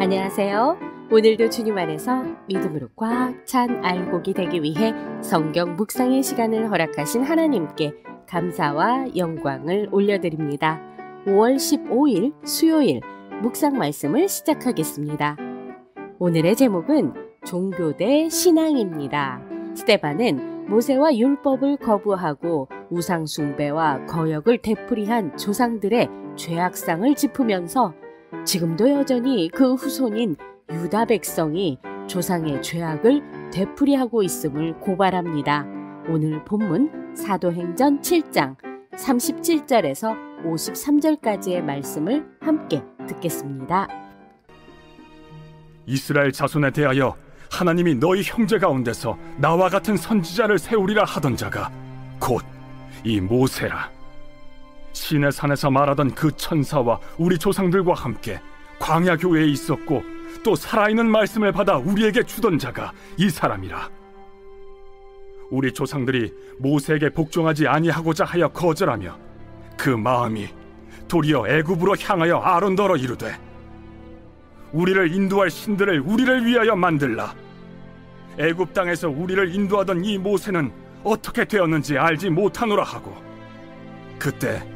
안녕하세요. 오늘도 주님 안에서 믿음으로 꽉 찬 알곡이 되기 위해 성경 묵상의 시간을 허락하신 하나님께 감사와 영광을 올려드립니다. 5월 15일 수요일 묵상 말씀을 시작하겠습니다. 오늘의 제목은 종교 대 신앙입니다. 스데반은 모세와 율법을 거부하고 우상 숭배와 거역을 되풀이한 조상들의 죄악상을 짚으면서 지금도 여전히 그 후손인 유다 백성이 조상의 죄악을 되풀이하고 있음을 고발합니다. 오늘 본문 사도행전 7장 37절에서 53절까지의 말씀을 함께 듣겠습니다. 이스라엘 자손에 대하여 하나님이 너희 형제 가운데서 나와 같은 선지자를 세우리라 하던 자가 곧 이 모세라. 시내 산에서 말하던 그 천사와 우리 조상들과 함께 광야 교회에 있었고 또 살아있는 말씀을 받아 우리에게 주던 자가 이 사람이라. 우리 조상들이 모세에게 복종하지 아니하고자 하여 거절하며 그 마음이 도리어 애굽으로 향하여 아론더러 이르되 우리를 인도할 신들을 우리를 위하여 만들라. 애굽 땅에서 우리를 인도하던 이 모세는 어떻게 되었는지 알지 못하노라 하고 그때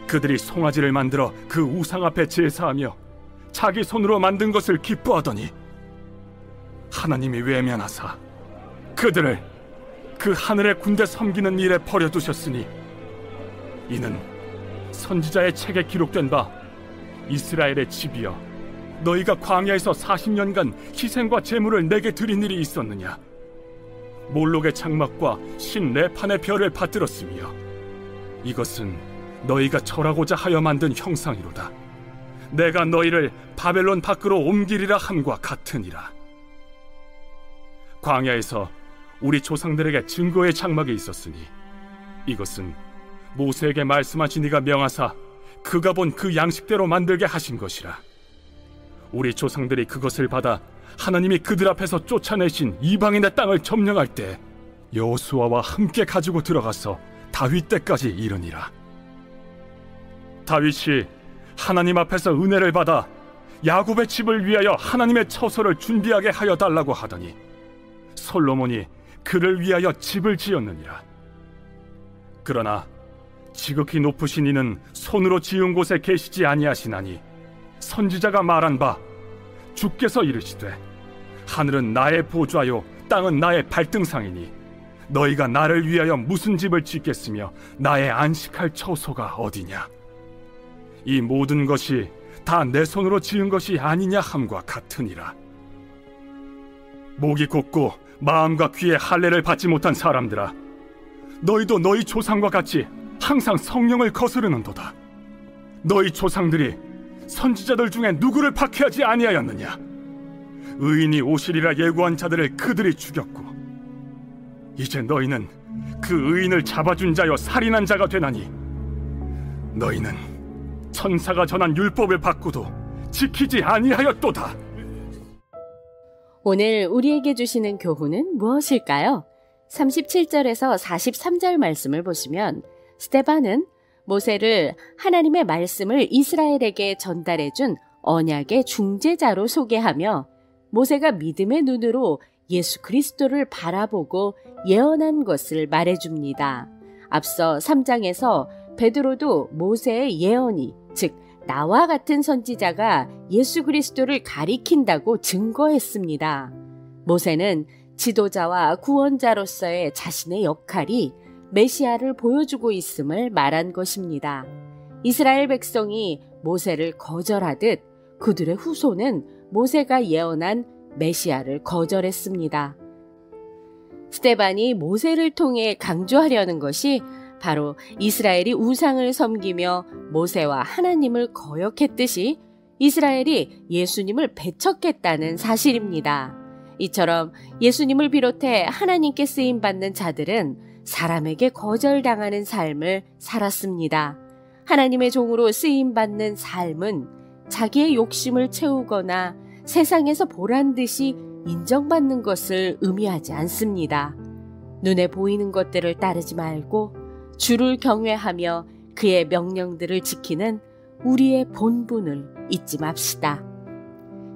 그들이 송아지를 만들어 그 우상 앞에 제사하며 자기 손으로 만든 것을 기뻐하더니 하나님이 외면하사 그들을 그 하늘의 군대 섬기는 일에 버려두셨으니 이는 선지자의 책에 기록된 바 이스라엘의 집이여 너희가 광야에서 40년간 희생과 제물을 내게 드린 일이 있었느냐. 몰록의 장막과 신 레판의 별을 받들었으며 이것은 너희가 절하고자 하여 만든 형상이로다. 내가 너희를 바벨론 밖으로 옮기리라 함과 같으니라. 광야에서 우리 조상들에게 증거의 장막이 있었으니 이것은 모세에게 말씀하신 이가 명하사 그가 본 그 양식대로 만들게 하신 것이라. 우리 조상들이 그것을 받아 하나님이 그들 앞에서 쫓아내신 이방인의 땅을 점령할 때 여호수아와 함께 가지고 들어가서 다윗 때까지 이르니라. 다윗이 하나님 앞에서 은혜를 받아 야곱의 집을 위하여 하나님의 처소를 준비하게 하여 달라고 하더니 솔로몬이 그를 위하여 집을 지었느니라. 그러나 지극히 높으신 이는 손으로 지은 곳에 계시지 아니하시나니 선지자가 말한 바 주께서 이르시되 하늘은 나의 보좌요 땅은 나의 발등상이니 너희가 나를 위하여 무슨 집을 짓겠으며 나의 안식할 처소가 어디냐. 이 모든 것이 다 내 손으로 지은 것이 아니냐 함과 같으니라. 목이 곧고 마음과 귀에 할례를 받지 못한 사람들아, 너희도 너희 조상과 같이 항상 성령을 거스르는도다. 너희 조상들이 선지자들 중에 누구를 박해하지 아니하였느냐. 의인이 오시리라 예고한 자들을 그들이 죽였고 이제 너희는 그 의인을 잡아준 자여 살인한 자가 되나니 너희는 천사가 전한 율법을 받고도 지키지 아니하였도다. 오늘 우리에게 주시는 교훈은 무엇일까요? 37절에서 43절 말씀을 보시면 스데반은 모세를 하나님의 말씀을 이스라엘에게 전달해준 언약의 중재자로 소개하며 모세가 믿음의 눈으로 예수 그리스도를 바라보고 예언한 것을 말해줍니다. 앞서 3장에서 베드로도 모세의 예언이 즉 나와 같은 선지자가 예수 그리스도를 가리킨다고 증거했습니다. 모세는 지도자와 구원자로서의 자신의 역할이 메시아를 보여주고 있음을 말한 것입니다. 이스라엘 백성이 모세를 거절하듯 그들의 후손은 모세가 예언한 메시아를 거절했습니다. 스데반이 모세를 통해 강조하려는 것이 바로 이스라엘이 우상을 섬기며 모세와 하나님을 거역했듯이 이스라엘이 예수님을 배척했다는 사실입니다. 이처럼 예수님을 비롯해 하나님께 쓰임받는 자들은 사람에게 거절당하는 삶을 살았습니다. 하나님의 종으로 쓰임받는 삶은 자기의 욕심을 채우거나 세상에서 보란 듯이 인정받는 것을 의미하지 않습니다. 눈에 보이는 것들을 따르지 말고 주를 경외하며 그의 명령들을 지키는 우리의 본분을 잊지 맙시다.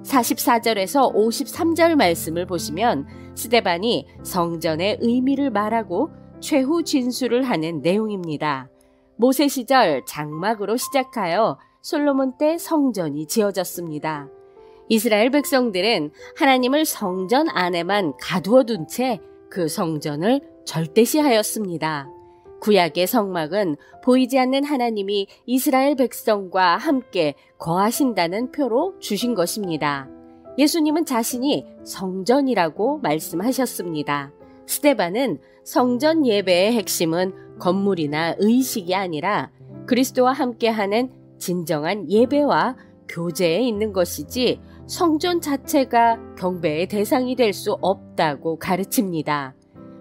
44절에서 53절 말씀을 보시면 스데반이 성전의 의미를 말하고 최후 진술을 하는 내용입니다. 모세 시절 장막으로 시작하여 솔로몬 때 성전이 지어졌습니다. 이스라엘 백성들은 하나님을 성전 안에만 가두어 둔 채 그 성전을 절대시하였습니다. 구약의 성막은 보이지 않는 하나님이 이스라엘 백성과 함께 거하신다는 표로 주신 것입니다. 예수님은 자신이 성전이라고 말씀하셨습니다. 스데반은 성전 예배의 핵심은 건물이나 의식이 아니라 그리스도와 함께하는 진정한 예배와 교제에 있는 것이지 성전 자체가 경배의 대상이 될 수 없다고 가르칩니다.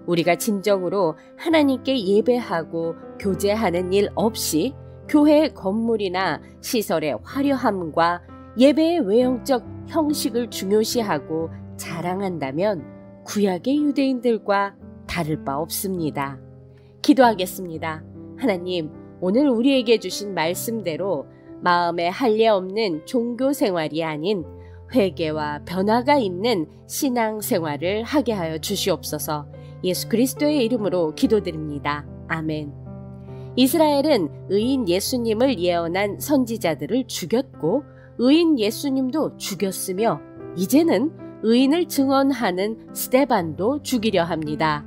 우리가 진정으로 하나님께 예배하고 교제하는 일 없이 교회의 건물이나 시설의 화려함과 예배의 외형적 형식을 중요시하고 자랑한다면 구약의 유대인들과 다를 바 없습니다. 기도하겠습니다. 하나님, 오늘 우리에게 주신 말씀대로 마음에 할례 없는 종교 생활이 아닌 회개와 변화가 있는 신앙 생활을 하게 하여 주시옵소서. 예수 그리스도의 이름으로 기도드립니다. 아멘. 이스라엘은 의인 예수님을 예언한 선지자들을 죽였고 의인 예수님도 죽였으며 이제는 의인을 증언하는 스데반도 죽이려 합니다.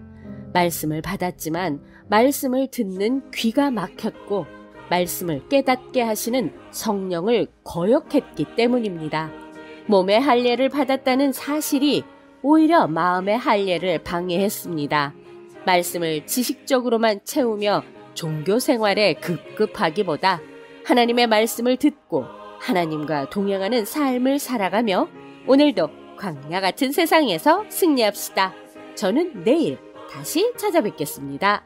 말씀을 받았지만 말씀을 듣는 귀가 막혔고 말씀을 깨닫게 하시는 성령을 거역했기 때문입니다. 몸의 할례를 받았다는 사실이 오히려 마음의 할례를 방해했습니다. 말씀을 지식적으로만 채우며 종교 생활에 급급하기보다 하나님의 말씀을 듣고 하나님과 동행하는 삶을 살아가며 오늘도 광야 같은 세상에서 승리합시다. 저는 내일 다시 찾아뵙겠습니다.